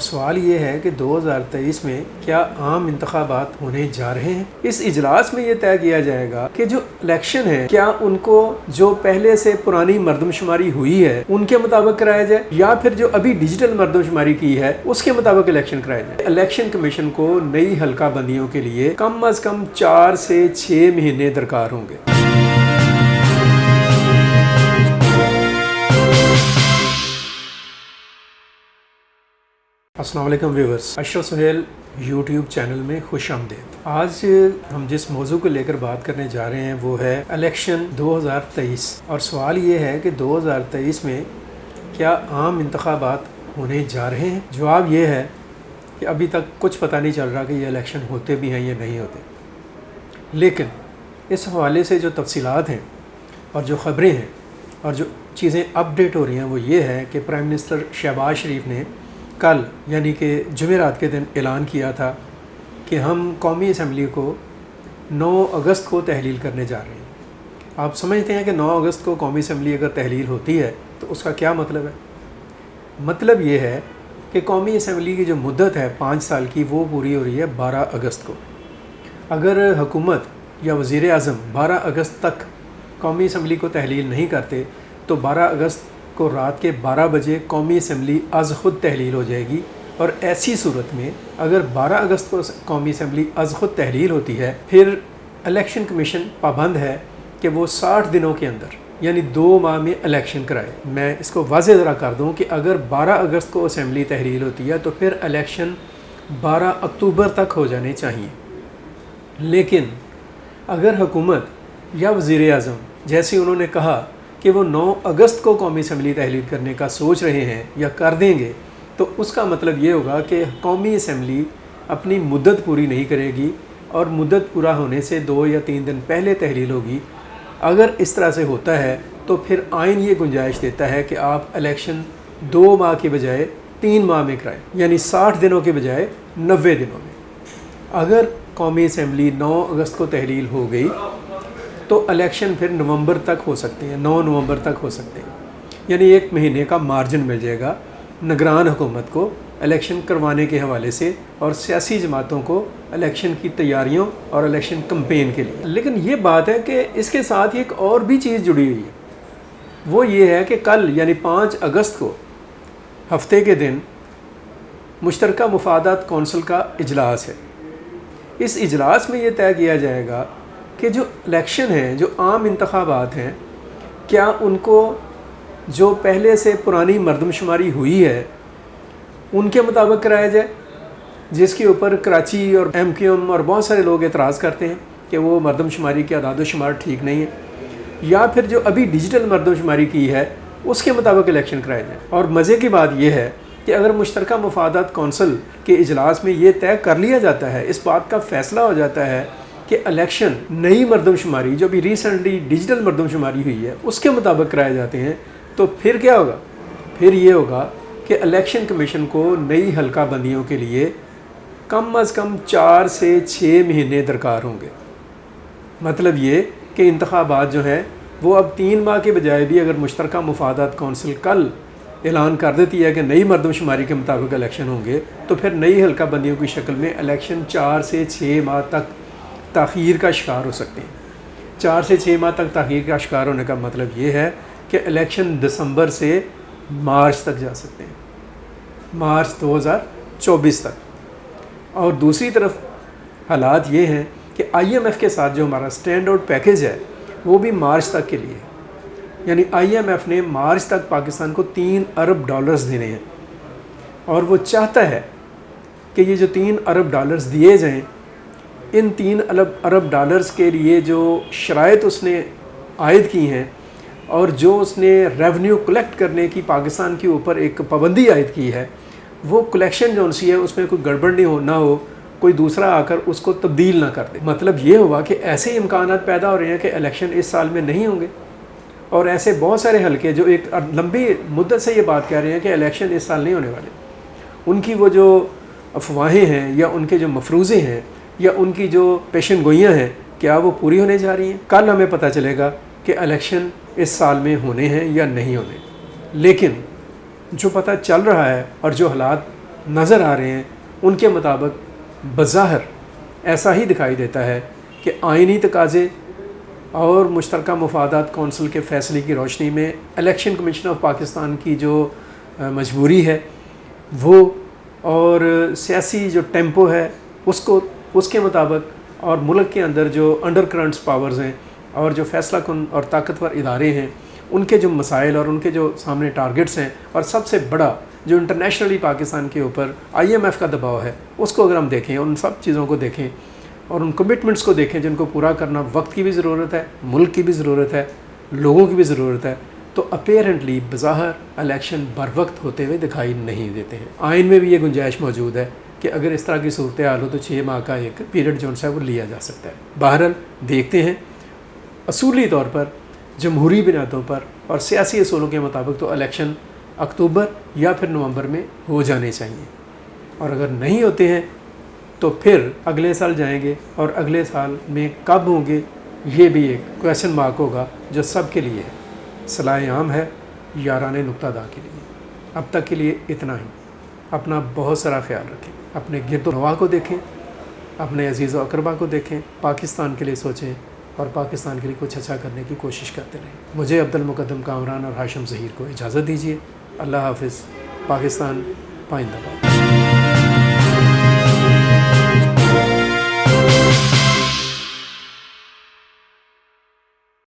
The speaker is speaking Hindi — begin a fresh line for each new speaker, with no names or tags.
सवाल ये है कि 2023 में क्या आम इंतखाबात होने जा रहे हैं। इस इजलास में ये तय किया जाएगा कि जो इलेक्शन है क्या उनको जो पहले से पुरानी मरदमशुमारी हुई है उनके मुताबिक कराया जाए या फिर जो अभी डिजिटल मरदमशुमारी की है उसके मुताबिक इलेक्शन कराया जाए। इलेक्शन कमीशन को नई हल्का बंदियों के लिए कम अज कम 4 से 6 महीने दरकार होंगे। अस्सलाम वालेकुम viewers, Ashraf Suhail YouTube channel में खुश आमदीद। आज हम जिस मौजू को लेकर बात करने जा रहे हैं वो है इलेक्शन 2023 और सवाल ये है कि 2023 में क्या आम इंतखाबात होने जा रहे हैं। जवाब ये है कि अभी तक कुछ पता नहीं चल रहा कि ये इलेक्शन होते भी हैं या नहीं होते, लेकिन इस हवाले से जो तफसीलात हैं और जो ख़बरें हैं और जो चीज़ें अपडेट हो रही हैं वो ये है कि प्राइम मिनिस्टर शहबाज शरीफ ने कल यानी कि जुमेरात के दिन ऐलान किया था कि हम कौमी असम्बली को 9 अगस्त को तहलील करने जा रहे हैं। आप समझते हैं कि 9 अगस्त को कौमी असम्बली अगर तहलील होती है तो उसका क्या मतलब है। मतलब ये है कि कौमी असम्बली की जो मुद्दत है 5 साल की वो पूरी हो रही है 12 अगस्त को। अगर हुकूमत या वज़ीर आज़म 12 अगस्त तक कौमी असम्बली को तहलील नहीं करते तो 12 अगस्त को रात के 12 बजे कौमी असम्बली अज़ ख़ुद तहलील हो जाएगी। और ऐसी सूरत में अगर 12 अगस्त को कौमी असम्बली अज़ ख़ुद तहलील होती है फिर इलेक्शन कमीशन पाबंद है कि वो 60 दिनों के अंदर यानी 2 माह में इलेक्शन कराए। मैं इसको वाज़ेह ज़रा कर दूँ कि अगर 12 अगस्त को असम्बली तहलील होती है तो फिर इलेक्शन 12 अक्टूबर तक हो जाने चाहिए। लेकिन अगर हुकूमत या वज़ीर आज़म जैसे उन्होंने कहा कि वो 9 अगस्त को कौमी असम्बली तहलील करने का सोच रहे हैं या कर देंगे तो उसका मतलब ये होगा कि कौमी असम्बली अपनी मुद्दत पूरी नहीं करेगी और मुद्दत पूरा होने से 2 या 3 दिन पहले तहलील होगी। अगर इस तरह से होता है तो फिर आइन ये गुंजाइश देता है कि आप इलेक्शन 2 माह के बजाय 3 माह में कराएं, यानी 60 दिनों के बजाय 90 दिनों में। अगर कौमी असम्बली 9 अगस्त को तहलील हो गई तो इलेक्शन फिर नवंबर तक हो सकते हैं, 9 नवंबर तक हो सकते हैं, यानी 1 महीने का मार्जिन मिल जाएगा निगरान हुकूमत को इलेक्शन करवाने के हवाले से और सियासी जमातों को इलेक्शन की तैयारियों और इलेक्शन कैंपेन के लिए। लेकिन ये बात है कि इसके साथ एक और भी चीज़ जुड़ी हुई है, वो ये है कि कल यानी 5 अगस्त को हफ्ते के दिन मुश्तरका मुफादात कौंसिल का इजलास है। इस इजलास में ये तय किया जाएगा कि जो इलेक्शन है, जो आम इंतखाबात हैं, क्या उनको जो पहले से पुरानी मरदमशुमारी हुई है उनके मुताबिक कराया जाए, जिसके ऊपर कराची और MQM और बहुत सारे लोग एतराज़ करते हैं कि वो मरदमशुमारी की आदाद-ओ-शुमार ठीक नहीं है, या फिर जो अभी डिजिटल मरदमशुमारी की है उसके मुताबिक इलेक्शन कराया जाए। और मज़े की बात यह है कि अगर मुश्तरका मुफादात कौंसिल के इजलास में ये तय कर लिया जाता है, इस बात का फ़ैसला हो जाता है कि इलेक्शन नई मरदमशुमारी जो भी रिसेंटली डिजिटल मरदमशुमारी हुई है उसके मुताबिक कराए जाते हैं, तो फिर क्या होगा। फिर ये होगा कि इलेक्शन कमीशन को नई हल्का बंदियों के लिए कम अज़ कम 4 से 6 महीने दरकार होंगे। मतलब ये कि इंतखाबात जो हैं वो अब 3 माह के बजाय भी अगर मुश्तरका मुफादात कौंसिल कल ऐलान कर देती है कि नई मरदमशुमारी के मुताबिक इलेक्शन होंगे तो फिर नई हल्का बंदियों की शक्ल में इलेक्शन 4 से 6 माह तक ताख़ीर का शिकार हो सकते हैं। 4 से 6 माह तक ताख़ीर का शिकार होने का मतलब ये है कि इलेक्शन दिसंबर से मार्च तक जा सकते हैं, मार्च 2024 तक। और दूसरी तरफ हालात ये हैं कि IMF के साथ जो हमारा स्टैंड आउट पैकेज है वो भी मार्च तक के लिए, यानी IMF ने मार्च तक पाकिस्तान को $3 अरब देने हैं और वो चाहता है कि ये जो $3 अरब दिए जाएँ, इन $3 अरब के लिए जो शराइत उसने आयद की हैं और जो उसने रेवेन्यू कलेक्ट करने की पाकिस्तान के ऊपर एक पाबंदी आयद की है, वो कलेक्शन जो सी है उसमें कोई गड़बड़ ना हो, कोई दूसरा आकर उसको तब्दील ना कर दे। मतलब ये हुआ कि ऐसे इम्कानात पैदा हो रहे हैं कि इलेक्शन इस साल में नहीं होंगे। और ऐसे बहुत सारे हल्के जो एक लंबी मुद्दत से ये बात कह रहे हैं कि इलेक्शन इस साल नहीं होने वाले, उनकी वो जो अफवाहें हैं या उनके जो मफरूज़े हैं या उनकी जो पेशन गोइयाँ हैं, क्या वो पूरी होने जा रही हैं। कल हमें पता चलेगा कि इलेक्शन इस साल में होने हैं या नहीं होने। लेकिन जो पता चल रहा है और जो हालात नज़र आ रहे हैं उनके मुताबिक बज़ाहिर ऐसा ही दिखाई देता है कि आइनी तकाज़े और मुश्तरका मुफादात कौंसिल के फ़ैसले की रोशनी में इलेक्शन कमीशन ऑफ पाकिस्तान की जो मजबूरी है वो और सियासी जो टेम्पो है उसके मुताबिक और मुल्क के अंदर जो अंडर करंट्स पावर्स हैं और जो फ़ैसला कुन और ताकतवर इदारे हैं उनके जो मसाइल और उनके जो सामने टारगेट्स हैं और सबसे बड़ा जो इंटरनेशनली पाकिस्तान के ऊपर IMF का दबाव है उसको अगर हम देखें, उन सब चीज़ों को देखें और उन कमिटमेंट्स को देखें जिनको पूरा करना वक्त की भी ज़रूरत है, मुल्क की भी ज़रूरत है, लोगों की भी ज़रूरत है, तो अपेरेंटली बज़ाहिर इलेक्शन बर वक्त होते हुए दिखाई नहीं देते हैं। आइन में भी ये गुंजाइश मौजूद है कि अगर इस तरह की सूरत हाल हो तो 6 माह का एक पीरियड जो है वो लिया जा सकता है। बहरहाल देखते हैं, असूली तौर पर जमहूरी बुनियादों पर और सियासी असूलों के मुताबिक तो इलेक्शन अक्टूबर या फिर नवंबर में हो जाने चाहिए, और अगर नहीं होते हैं तो फिर अगले साल जाएंगे और अगले साल में कब होंगे ये भी एक क्वेश्चन मार्क होगा जो सब के लिए है। सलाह आम है याराने नुक्तादा के लिए। अब तक के लिए इतना ही। अपना बहुत सारा ख्याल रखें, अपने गिरदोनवा को देखें, अपने अजीज़ व अकरबा को देखें, पाकिस्तान के लिए सोचें और पाकिस्तान के लिए कुछ अच्छा करने की कोशिश करते रहें। मुझे अब्दुल मुक़द्दम कामरान और हाशिम ज़हीर को इजाज़त दीजिए। अल्लाह हाफ़िज़। पाकिस्तान पाइंदाबाद।